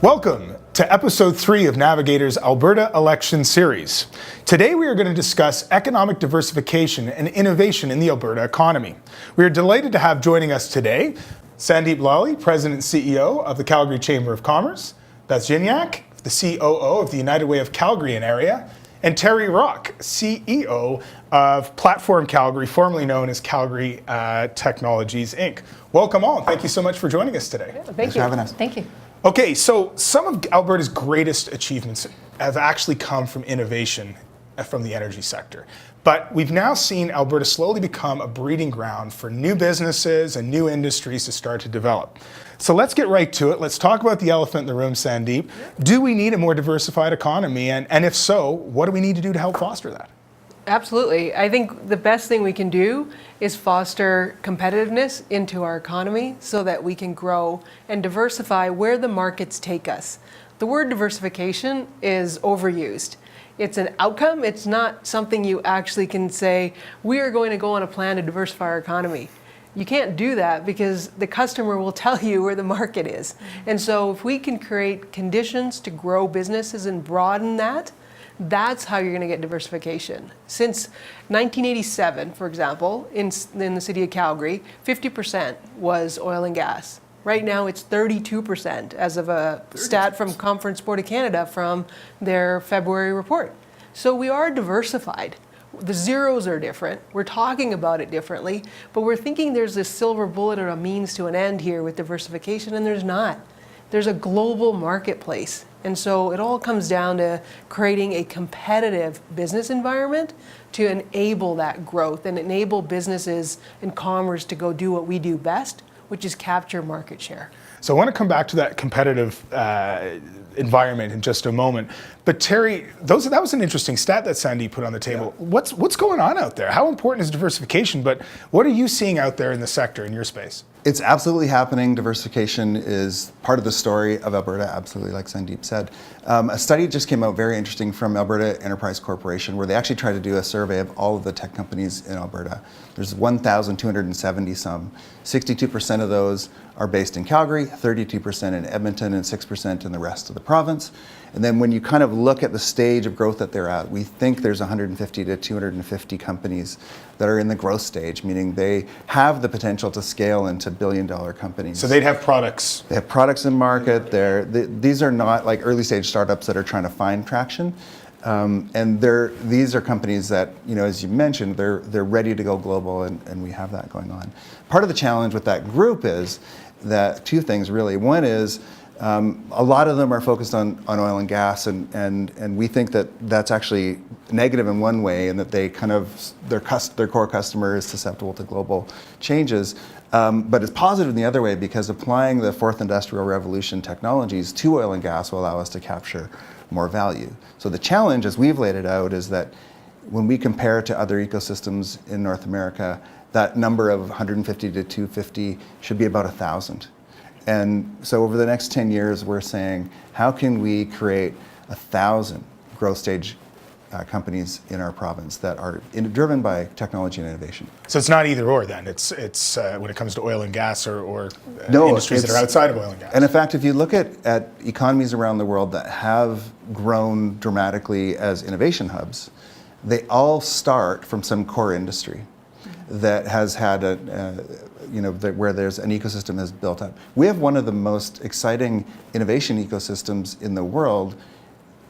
Welcome to episode 3 of Navigator's Alberta Election Series. Today we are going to discuss economic diversification and innovation in the Alberta economy. We are delighted to have joining us today Sandeep Lally, President and CEO of the Calgary Chamber of Commerce, Beth Gignac, the COO of the United Way of Calgary and Area, and Terry Rock, CEO of Platform Calgary, formerly known as Calgary Technologies, Inc. Welcome all. Thank you so much for joining us today. Yeah, Thanks for having us. Thank you. Okay, so some of Alberta's greatest achievements have actually come from innovation from the energy sector. But we've now seen Alberta slowly become a breeding ground for new businesses and new industries to start to develop. So let's get right to it. Let's talk about the elephant in the room, Sandeep. Do we need a more diversified economy? And if so, what do we need to do to help foster that? Absolutely. I think the best thing we can do is foster competitiveness into our economy so that we can grow and diversify where the markets take us. The word diversification is overused. It's an outcome. It's not something you actually can say, we are going to go on a plan to diversify our economy. You can't do that because the customer will tell you where the market is. And so if we can create conditions to grow businesses and broaden that, that's how you're going to get diversification. Since 1987, for example, in the city of Calgary, 50% was oil and gas. Right now it's 32% as of a stat from Conference Board of Canada from their February report. So we are diversified. The zeros are different. We're talking about it differently, but we're thinking there's this silver bullet or a means to an end here with diversification, and there's not. There's a global marketplace. And so it all comes down to creating a competitive business environment to enable that growth and enable businesses and commerce to go do what we do best, which is capture market share. So I want to come back to that competitive environment in just a moment. But Terry, that was an interesting stat that Sandy put on the table. Yeah. What's going on out there? How important is diversification? But what are you seeing out there in the sector, in your space? It's absolutely happening. Diversification is part of the story of Alberta, absolutely, like Sandeep said. A study just came out very interesting from Alberta Enterprise Corporation, where they actually tried to do a survey of all of the tech companies in Alberta. There's 1,270 some. 62% of those are based in Calgary, 32% in Edmonton, and 6% in the rest of the province. And then when you kind of look at the stage of growth that they're at, we think there's 150 to 250 companies that are in the growth stage, meaning they have the potential to scale into billion-dollar companies. So they'd have products. They have products in market. These are not like early-stage startups that are trying to find traction. And these are companies that, as you mentioned, they're ready to go global, and we have that going on. Part of the challenge with that group is that two things really. One is a lot of them are focused on oil and gas, and we think that that's actually negative in one way, and that they kind of their core customer is susceptible to global changes. But it's positive in the other way, because applying the fourth industrial revolution technologies to oil and gas will allow us to capture more value. So the challenge, as we've laid it out, is that when we compare to other ecosystems in North America, that number of 150 to 250 should be about 1,000. And so over the next 10 years, we're saying, how can we create 1,000 growth stage companies in our province that are driven by technology and innovation? So it's not either or then. It's when it comes to oil and gas or industries that are outside of oil and gas. And in fact, if you look at economies around the world that have grown dramatically as innovation hubs, they all start from some core industry that has had where there's an ecosystem has built up. We have one of the most exciting innovation ecosystems in the world,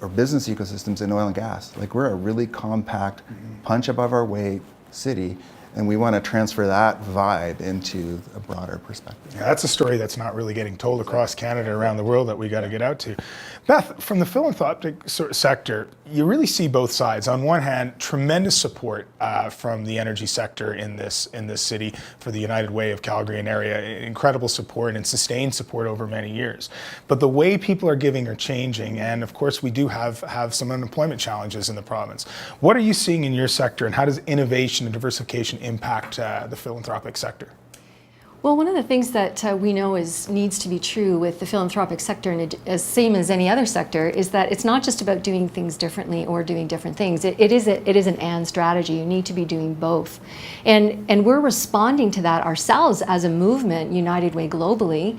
or business ecosystems, in oil and gas. Like, we're a really compact, punch above our weight city, and we want to transfer that vibe into a broader perspective. Yeah, that's a story that's not really getting told across Canada, around the world, that we got to get out to. Beth, from the philanthropic sector, you really see both sides. On one hand, tremendous support from the energy sector in this city for the United Way of Calgary and Area. Incredible support and sustained support over many years. But the way people are giving are changing, and of course we do have some unemployment challenges in the province. What are you seeing in your sector, and how does innovation and diversification impact the philanthropic sector? Well, one of the things that we know needs to be true with the philanthropic sector, and as same as any other sector, is that it's not just about doing things differently or doing different things. It is an and strategy. You need to be doing both, and we're responding to that ourselves as a movement, United Way globally,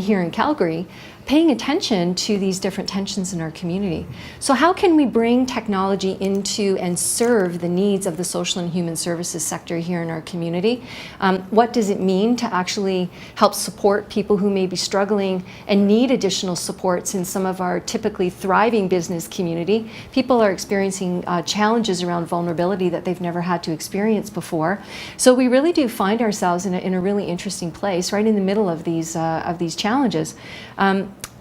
here in Calgary, paying attention to these different tensions in our community. So how can we bring technology into and serve the needs of the social and human services sector here in our community? What does it mean to actually help support people who may be struggling and need additional supports in some of our typically thriving business community? People are experiencing challenges around vulnerability that they've never had to experience before. So we really do find ourselves in a really interesting place, right in the middle of these challenges.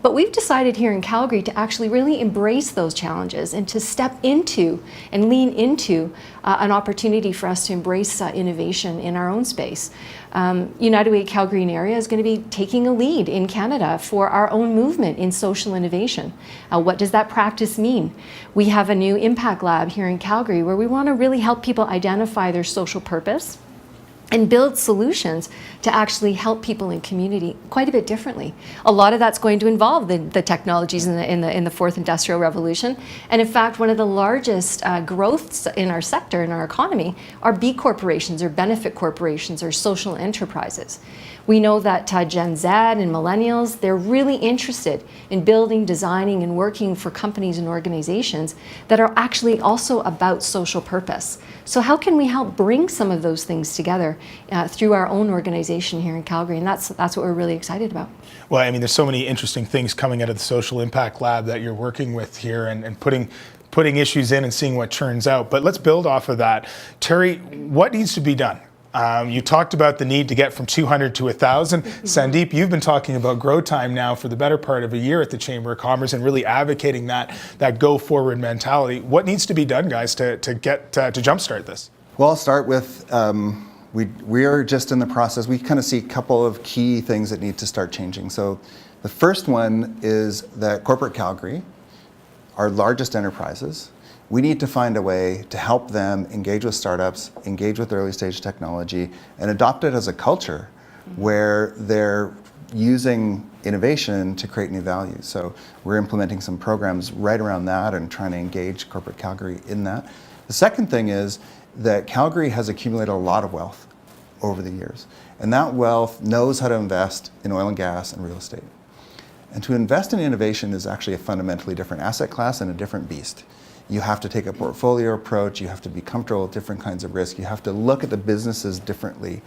But we've decided here in Calgary to actually really embrace those challenges and to step into and lean into an opportunity for us to embrace innovation in our own space. United Way Calgary and Area is going to be taking a lead in Canada for our own movement in social innovation. What does that practice mean? We have a new impact lab here in Calgary where we want to really help people identify their social purpose and build solutions to actually help people in community quite a bit differently. A lot of that's going to involve the technologies in the fourth industrial revolution. And in fact, one of the largest growths in our sector, in our economy, are B corporations or benefit corporations or social enterprises. We know that Gen Z and millennials, they're really interested in building, designing, and working for companies and organizations that are actually also about social purpose. So how can we help bring some of those things together through our own organization here in Calgary? And that's what we're really excited about. Well, I mean, there's so many interesting things coming out of the Social Impact Lab that you're working with here and putting issues in and seeing what turns out. But let's build off of that. Terry, what needs to be done? You talked about the need to get from 200 to 1,000. Sandeep, you've been talking about grow time now for the better part of a year at the Chamber of Commerce and really advocating that go forward mentality. What needs to be done, guys, to jumpstart this? Well, I'll start with we are just in the process. We kind of see a couple of key things that need to start changing. So the first one is that corporate Calgary, our largest enterprises, we need to find a way to help them engage with startups, engage with early stage technology, and adopt it as a culture where they're using innovation to create new value. So we're implementing some programs right around that and trying to engage corporate Calgary in that. The second thing is that Calgary has accumulated a lot of wealth over the years, and that wealth knows how to invest in oil and gas and real estate. And to invest in innovation is actually a fundamentally different asset class and a different beast. You have to take a portfolio approach, you have to be comfortable with different kinds of risk, you have to look at the businesses differently,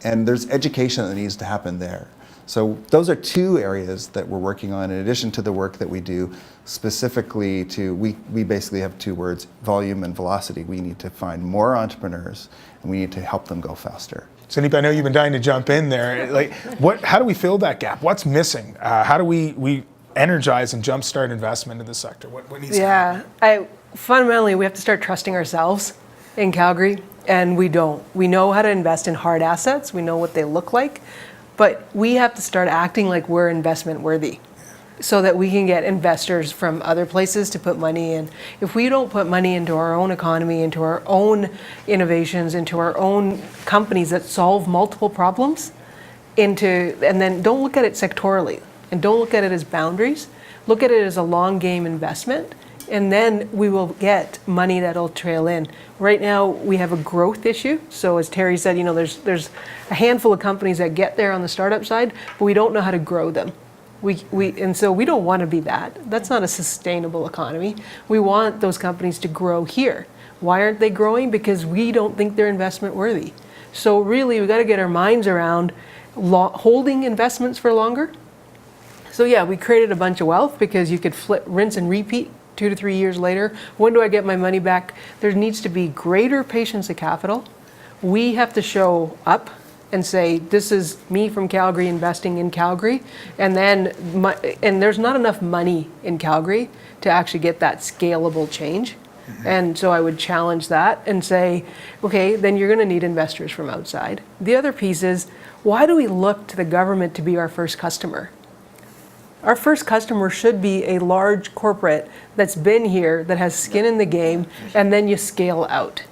and there's education that needs to happen there. So those are two areas that we're working on in addition to the work that we do specifically we basically have two words, volume and velocity. We need to find more entrepreneurs and we need to help them go faster. Sandeep, I know you've been dying to jump in there. How do we fill that gap? What's missing? How do we energize and jumpstart investment in this sector? What needs to happen? Fundamentally, we have to start trusting ourselves in Calgary, and we don't. We know how to invest in hard assets. We know what they look like, but we have to start acting like we're investment worthy so that we can get investors from other places to put money in. If we don't put money into our own economy, into our own innovations, into our own companies that solve multiple problems, and then don't look at it sectorally, and don't look at it as boundaries. Look at it as a long game investment, and then we will get money that'll trail in. Right now, we have a growth issue. So as Terry said, there's a handful of companies that get there on the startup side, but we don't know how to grow them. And so we don't want to be that. That's not a sustainable economy. We want those companies to grow here. Why aren't they growing? Because we don't think they're investment worthy. So really, we got to get our minds around holding investments for longer. So yeah, we created a bunch of wealth because you could rinse and repeat 2 to 3 years later. When do I get my money back? There needs to be greater patience of capital. We have to show up and say, this is me from Calgary investing in Calgary. And there's not enough money in Calgary to actually get that scalable change. And so I would challenge that and say, okay, then you're going to need investors from outside. The other piece is, why do we look to the government to be our first customer? Our first customer should be a large corporate that's been here, that has skin in the game, and then you scale out.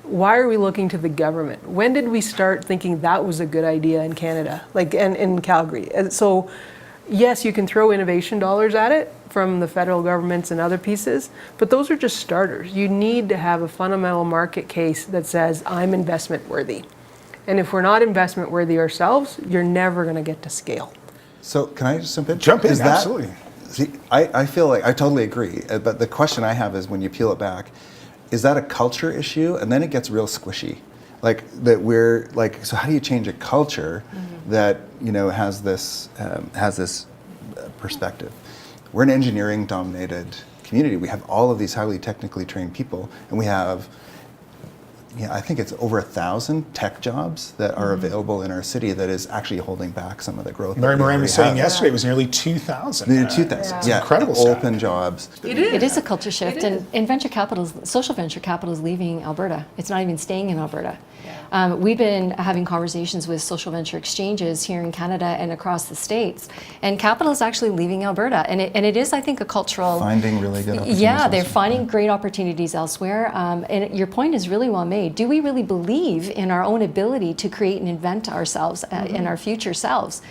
why are we looking to the government? When did we start thinking that was a good idea in Canada, like and in Calgary? And so, yes, you can throw innovation dollars at it from the federal governments and other pieces, but those are just starters. You need to have a fundamental market case that says, I'm investment worthy. And if we're not investment worthy ourselves, you're never going to get to scale. So can I just jump in? Jump in, Is that- absolutely. See, I feel like I totally agree. But the question I have is, when you peel it back, is that a culture issue? And then it gets real squishy. Like that we're like, so how do you change a culture that, you know, has this perspective? We're an engineering dominated community. We have all of these highly technically trained people, and we have, I think it's over 1,000 tech jobs that are available in our city that is actually holding back some of the growth. Mary that we Moran was already saying have. yesterday it was nearly 2,000. Nearly 2,000. It's Yeah, incredible stat. open jobs. It is a culture shift, and venture capital, social venture capital is leaving Alberta. It's not even staying in Alberta. We've been having conversations with social venture exchanges here in Canada and across the States, and capital is actually leaving Alberta, and it is, I think, a cultural... Finding really good opportunities. Yeah, they're elsewhere. finding great opportunities elsewhere, and your point is really well made. Do we really believe in our own ability to create and invent ourselves and our future selves?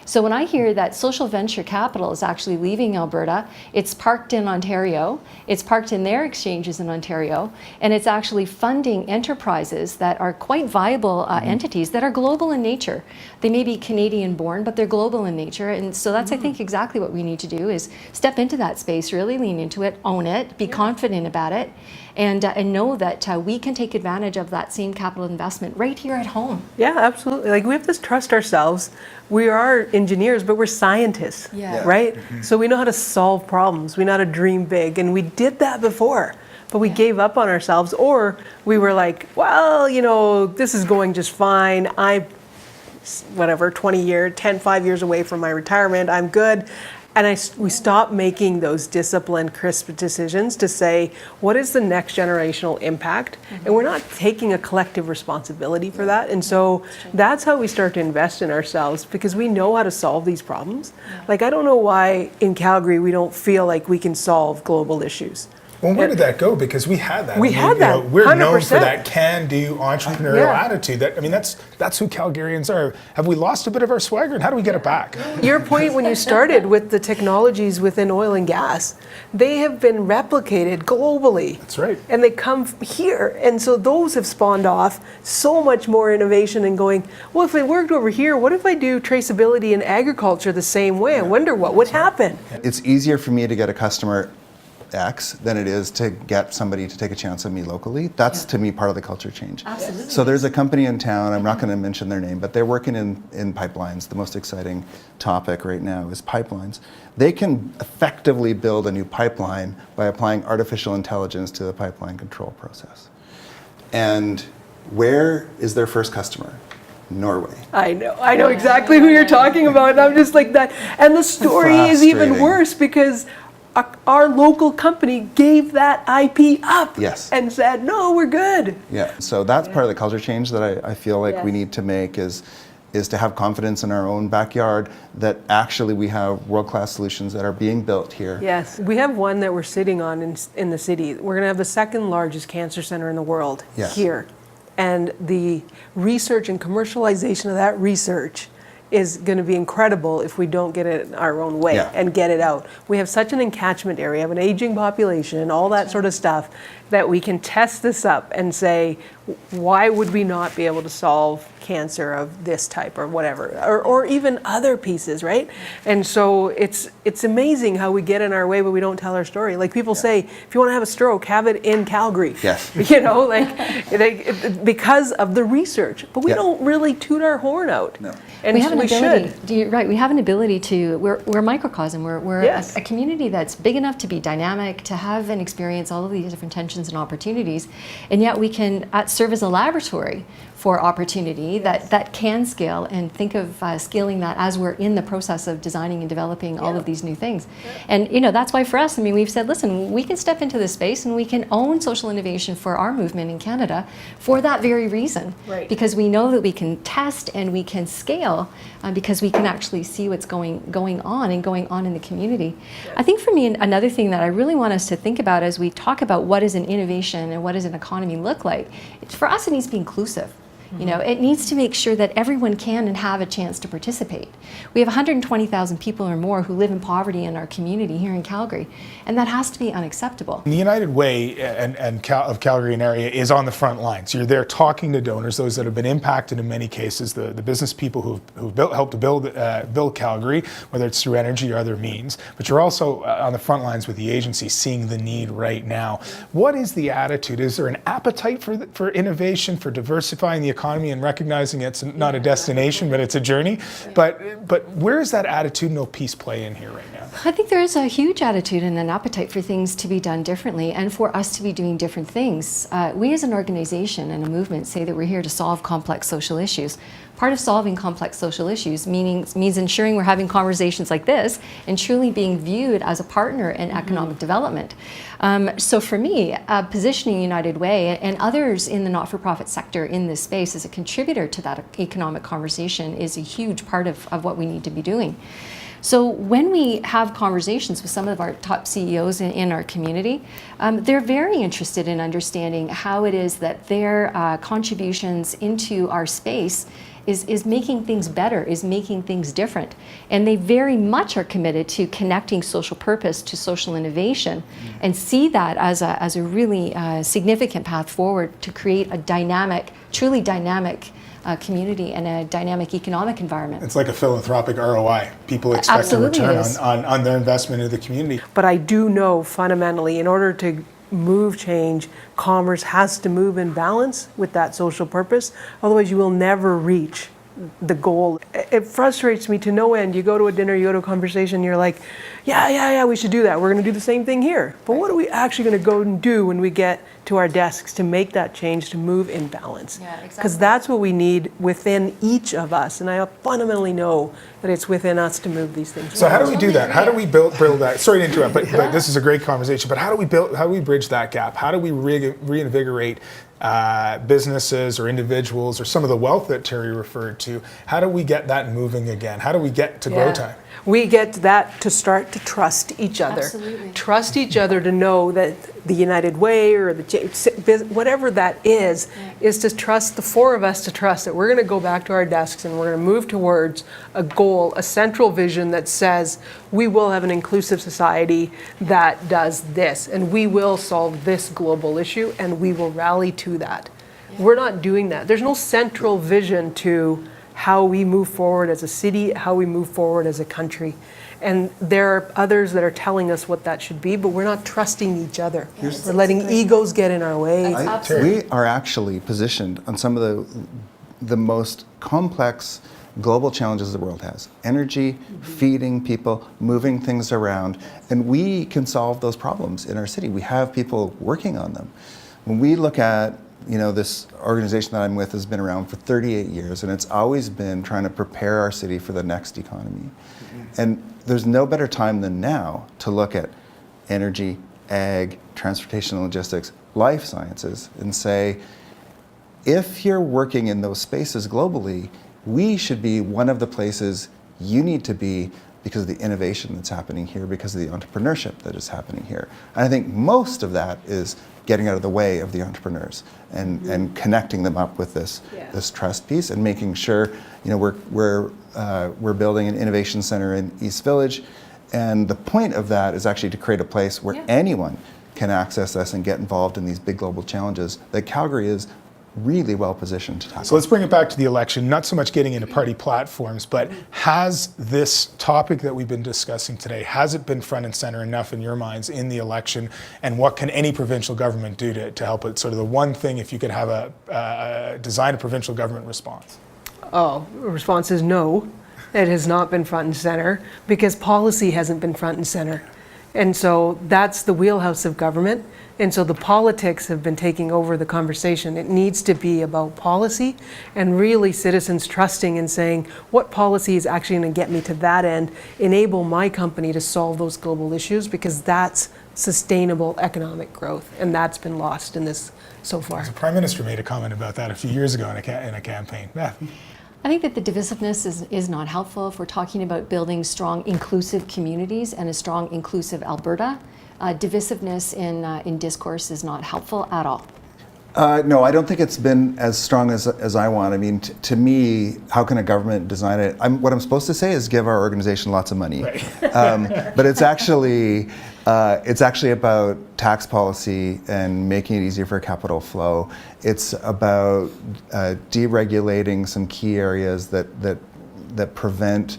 So when I hear that social venture capital is actually leaving Alberta, it's parked in Ontario, it's parked in their exchanges in Ontario, and it's actually funding enterprises that are quite viable entities that are global in nature. They may be Canadian born, but they're global in nature. And so that's, I think, exactly what we need to do is step into that space, really lean into it, own it, be confident about it, and know that we can take advantage of that same capital investment right here at home. Yeah, absolutely. Like, we have to trust ourselves. We are engineers, but we're scientists, Yeah. right? So we know how to solve problems. We know how to dream big, and we did that before, but we gave up on ourselves, or we were like, well, you know, this is going just fine. Whatever, 5 years away from my retirement, I'm good. And we stopped making those disciplined, crisp decisions to say, what is the next generational impact? And we're not taking a collective responsibility for that. And so that's how we start to invest in ourselves, because we know how to solve these problems. Like, I don't know why in Calgary we don't feel like we can solve global issues. Well, where did that go? Because we had that. We had that, We're known for 100%. that can-do entrepreneurial Yeah. attitude. That's who Calgarians are. Have we lost a bit of our swagger, and how do we get it back? Your point when you started with the technologies within oil and gas, they have been replicated globally. That's right. And they come here. And so those have spawned off so much more innovation and going, well, if it worked over here, what if I do traceability in agriculture the same way? I wonder what would happen. It's easier for me to get a customer X than it is to get somebody to take a chance on me locally. That's to me part of the culture change. Absolutely. So there's a company in town, I'm not going to mention their name, but they're working in pipelines. The most exciting topic right now is pipelines. They can effectively build a new pipeline by applying artificial intelligence to the pipeline control process. And where is their first customer? Norway. I know exactly who you're talking about. And I'm just like that. And the story is even Frustrating. worse, because our local company gave that IP up. Yes. And said, no, we're good. Yeah, so that's part of the culture change that I feel like we Yes. need to make is to have confidence in our own backyard that actually we have world-class solutions that are being built here. Yes, we have one that we're sitting on in the city. We're going to have the second largest cancer center in the world Yes. here. And the research and commercialization of that research is going to be incredible if we don't get it our own way Yeah. and get it out. We have such an encatchment area, have an aging population, all that sort of stuff, that we can test this up and say, why would we not be able to solve cancer of this type or whatever, or even other pieces, right? And so it's amazing how we get in our way, but we don't tell our story. Like, people say, if you want to have a stroke, have it in Calgary. Yes. You know, because of the research, but we Yeah. don't really toot our horn out. No. And We have an we ability. should. Right. We have an ability to. We're a microcosm. We're Yes. a community that's big enough to be dynamic, to have and experience all of these different tensions and opportunities, and yet we can serve as a laboratory for opportunity that can scale, and think of scaling that as we're in the process of designing and developing all of these new things. And that's why for us, I mean, we've said, listen, we can step into this space and we can own social innovation for our movement in Canada for that very reason. Right. Because we know that we can test and we can scale because we can actually see what's going on in the community. I think for me, another thing that I really want us to think about as we talk about what is an an innovation and what does an economy look like, for us it needs to be inclusive. You know, it needs to make sure that everyone can and have a chance to participate. We have 120,000 people or more who live in poverty in our community here in Calgary, and that has to be unacceptable. The United Way of Calgary and area is on the front lines. You're there talking to donors, those that have been impacted in many cases, the business people who've helped to build Calgary, whether it's through energy or other means. But you're also on the front lines with the agency, seeing the need right now. What is the attitude? Is there an appetite for innovation, for diversifying the economy and recognizing it's not a destination, but it's a journey? But where is that attitudinal piece play in here right now? I think there is a huge attitude and an appetite for things to be done differently and for us to be doing different things. We as an organization and a movement say that we're here to solve complex social issues. Part of solving complex social issues means ensuring we're having conversations like this and truly being viewed as a partner in economic development. So for me, positioning United Way and others in the not-for-profit sector in this space as a contributor to that economic conversation is a huge part of what we need to be doing. So when we have conversations with some of our top CEOs in our community, they're very interested in understanding how it is that their contributions into our space is making things better, is making things different. And they very much are committed to connecting social purpose to social innovation and see that as a really significant path forward to create a dynamic, truly dynamic community and a dynamic economic environment. It's like a philanthropic ROI. People expect Absolutely a return on their investment in the community. But I do know fundamentally, in order to move change, commerce has to move in balance with that social purpose. Otherwise, you will never reach the goal. It frustrates me to no end. You go to a dinner, you go to a conversation, you're like, yeah, we should do that. We're going to do the same thing here. But what are we actually going to go and do when we get to our desks to make that change, to move in balance? Yeah, exactly. Because that's what we need within each of us. And I fundamentally know that it's within us to move these things. So how do we do that? How do we build that? Sorry to interrupt, but this is a great conversation. But how do we bridge that gap? How do we reinvigorate businesses or individuals or some of the wealth that Terry referred to? How do we get that moving again? How do we get to grow time? We get that to start to trust each other. Absolutely. Trust each other to know that the United Way or whatever that is to trust the four of us, to trust that we're going to go back to our desks and we're going to move towards a goal, a central vision that says we will have an inclusive society that does this and we will solve this global issue and we will rally to that. Yeah. We're not doing that. There's no central vision to how we move forward as a city, how we move forward as a country. And there are others that are telling us what that should be, but we're not trusting each other. We're letting egos get in our way. We are actually positioned on some of the most complex global challenges the world has. Energy, feeding people, moving things around, and we can solve those problems in our city. We have people working on them. When we look at this organization that I'm with has been around for 38 years, and it's always been trying to prepare our city for the next economy. And there's no better time than now to look at energy, ag, transportation and logistics, life sciences, and say, if you're working in those spaces globally, we should be one of the places you need to be because of the innovation that's happening here, because of the entrepreneurship that is happening here. And I think most of that is getting out of the way of the entrepreneurs and connecting them up with this trust piece and making sure we're building an innovation center in East Village, and the point of that is actually to create a place where anyone can access us and get involved in these big global challenges that Calgary is really well positioned to tackle. So let's bring it back to the election, not so much getting into party platforms, but has this topic that we've been discussing today, has it been front and center enough in your minds in the election, and what can any provincial government do to help it? Sort of the one thing, if you could have design a provincial government response. Oh, the response is no. It has not been front and center because policy hasn't been front and center. And so that's the wheelhouse of government. And so the politics have been taking over the conversation. It needs to be about policy and really citizens trusting and saying, what policy is actually going to get me to that end, enable my company to solve those global issues, because that's sustainable economic growth. And that's been lost in this so far. The Prime Minister made a comment about that a few years ago in a campaign. I think that the divisiveness is not helpful if we're talking about building strong, inclusive communities and a strong, inclusive Alberta. divisiveness in discourse is not helpful at all. No, I don't think it's been as strong as I want. I mean, to me, how can a government design it? What I'm supposed to say is give our organization lots of money. Right. But it's actually about tax policy and making it easier for capital flow. It's about deregulating some key areas that prevent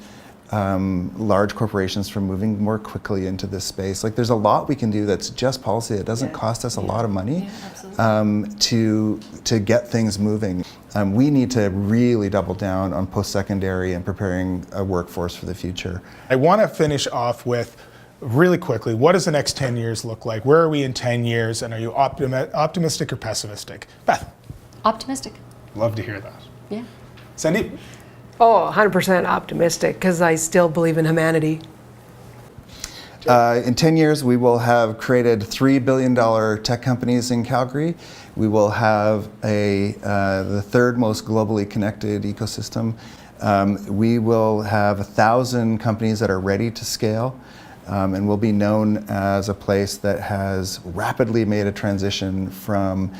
large corporations from moving more quickly into this space. Like, there's a lot we can do that's just policy. It doesn't cost us a lot of money to get things moving. We need to really double down on post-secondary and preparing a workforce for the future. I want to finish off with, really quickly, what does the next 10 years look like? Where are we in 10 years? And are you optimistic or pessimistic? Beth? Optimistic. Love to hear that. Yeah. Sandeep? Oh, 100% optimistic, because I still believe in humanity. In 10 years, we will have created $3 billion tech companies in Calgary. We will have the third most globally connected ecosystem. We will have 1,000 companies that are ready to scale, and will be known as a place that has rapidly made a transition from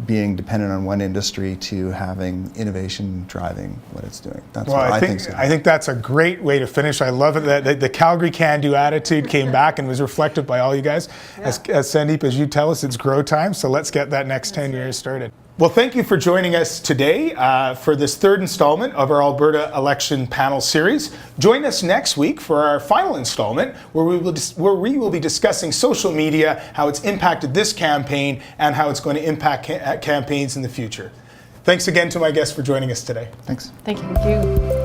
being dependent on one industry to having innovation driving what it's doing. That's what I think. I think that's a great way to finish. I love it that the Calgary can-do attitude came back and was reflected by all you guys. Yeah. As Sandeep, as you tell us, it's grow time, so let's get that next 10 years started. Well, thank you for joining us today for this third installment of our Alberta election panel series. Join us next week for our final installment, where we will be discussing social media, how it's impacted this campaign, and how it's going to impact campaigns in the future. Thanks again to my guests for joining us today. Thanks. Thank you. Thank you.